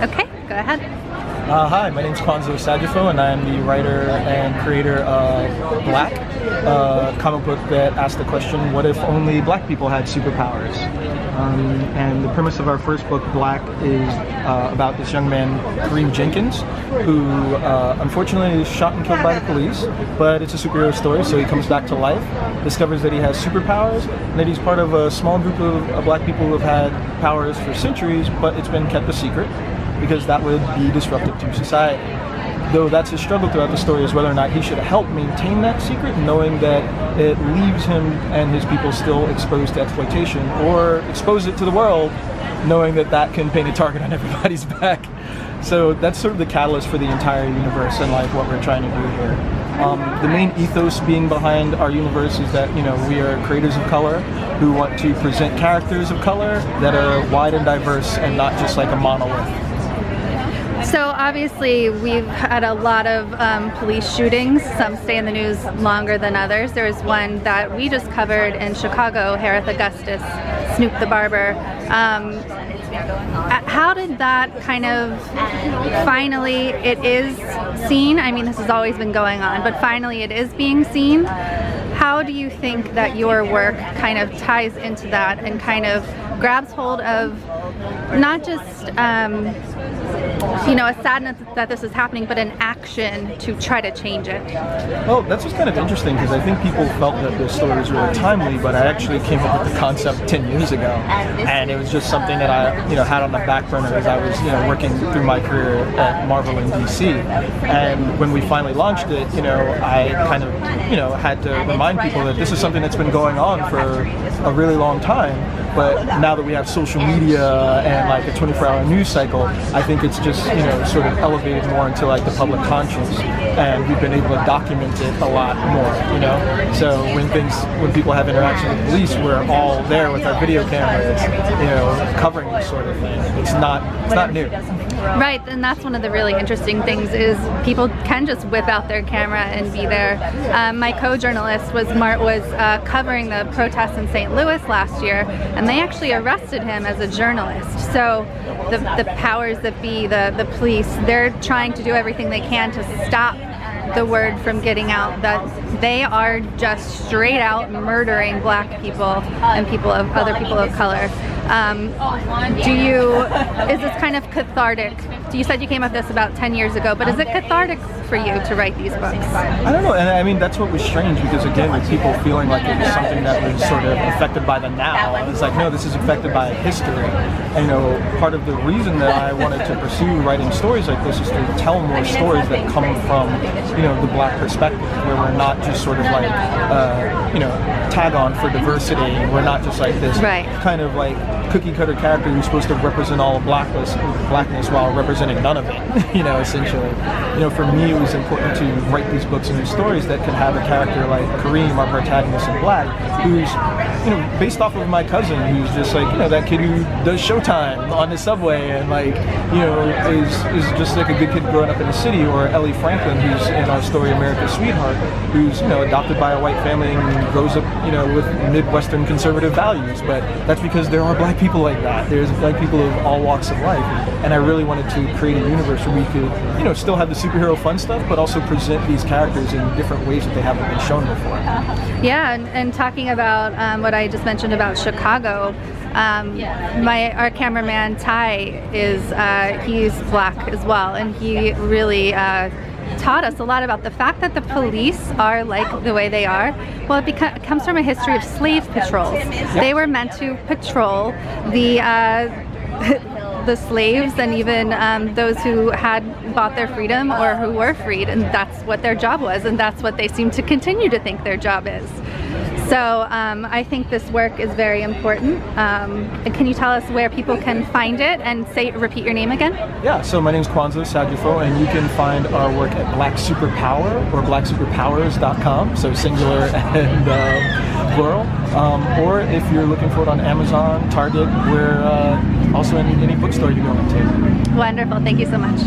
Okay, go ahead. Hi, my name is Kwanza Osajyefo, and I am the writer and creator of Black, a comic book that asked the question, what if only black people had superpowers? And the premise of our first book, Black, is about this young man, Kareem Jenkins, who unfortunately is shot and killed by the police, but it's a superhero story, so he comes back to life, discovers that he has superpowers, and that he's part of a small group of black people who have had powers for centuries, but it's been kept a secret, because that would be disruptive to society. Though that's his struggle throughout the story, is whether or not he should help maintain that secret, knowing that it leaves him and his people still exposed to exploitation, or expose it to the world, knowing that that can paint a target on everybody's back. So that's sort of the catalyst for the entire universe and like what we're trying to do here. The main ethos being behind our universe is that, you know, we are creators of color who want to present characters of color that are wide and diverse and not just like a monolith. So obviously we've had a lot of police shootings. Some stay in the news longer than others. There's one that we just covered in Chicago, Harith Augustus, Snoop the Barber. How did that kind of, finally it is seen? I mean, this has always been going on, but finally it is being seen. How do you think that your work kind of ties into that and kind of grabs hold of not just you know, a sadness that this is happening, but an action to try to change it? Well, that's just kind of interesting, because I think people felt that this story was really timely, but I actually came up with the concept 10 years ago, and it was just something that I, you know, had on the back burner as I was, you know, working through my career at Marvel and DC. And when we finally launched it, you know, I kind of, you know, had to remind people that this is something that's been going on for a really long time. But now that we have social media and like a 24-hour news cycle, I think it's just, you know, sort of elevated more into like the public conscience, and we've been able to document it a lot more, you know. So when people have interaction with police, we're all there with our video cameras, you know, covering this sort of thing. It's not new. Right, and that's one of the really interesting things, is people can just whip out their camera and be there. My co-journalist was covering the protests in St. Louis last year, and they actually arrested him as a journalist. So the powers that be, the police, they're trying to do everything they can to stop the word from getting out that they are just straight out murdering black people and other people of color. Is this kind of cathartic? You said you came up with this about 10 years ago, but is it cathartic for you to write these books? I don't know, and I mean, that's what was strange, because again, with people feeling like it was something that was sort of affected by the now, it's like, no, this is affected by history. And, you know, part of the reason that I wanted to pursue writing stories like this is to tell more stories that come from, you know, the black perspective, where we're not just sort of like, you know, tag on for diversity, and we're not just like this kind of like cookie cutter character who's supposed to represent all of blackness while representing none of it, you know, essentially. You know, for me it was important to write these books and these stories that can have a character like Kareem, our protagonist in Black, who's, you know, based off of my cousin, who's just like, you know, that kid who does Showtime on the subway and like, you know, is just like a good kid growing up in the city, or Ellie Franklin, who's in our story America's Sweetheart, who's, you know, adopted by a white family and grows up, you know, with Midwestern conservative values. But that's because there are black people like that. There's black people of all walks of life, and I really wanted to create a universe where we could, you know, still have the superhero fun stuff, but also present these characters in different ways that they haven't been shown before. Yeah, and talking about what I just mentioned about Chicago, our cameraman Ty he's black as well, and he really taught us a lot about the fact that the police are like the way they are. Well, it comes from a history of slave patrols. They were meant to patrol the slaves and even those who had bought their freedom or who were freed, and that's what their job was, and that's what they seem to continue to think their job is. So I think this work is very important. Can you tell us where people can find it, and repeat your name again? Yeah, so my name is Kwanza Osajyefo, and you can find our work at Black Superpower or blacksuperpowers.com, so singular and plural. Or if you're looking for it on Amazon, Target, we're also in any bookstore you go into. Wonderful, thank you so much.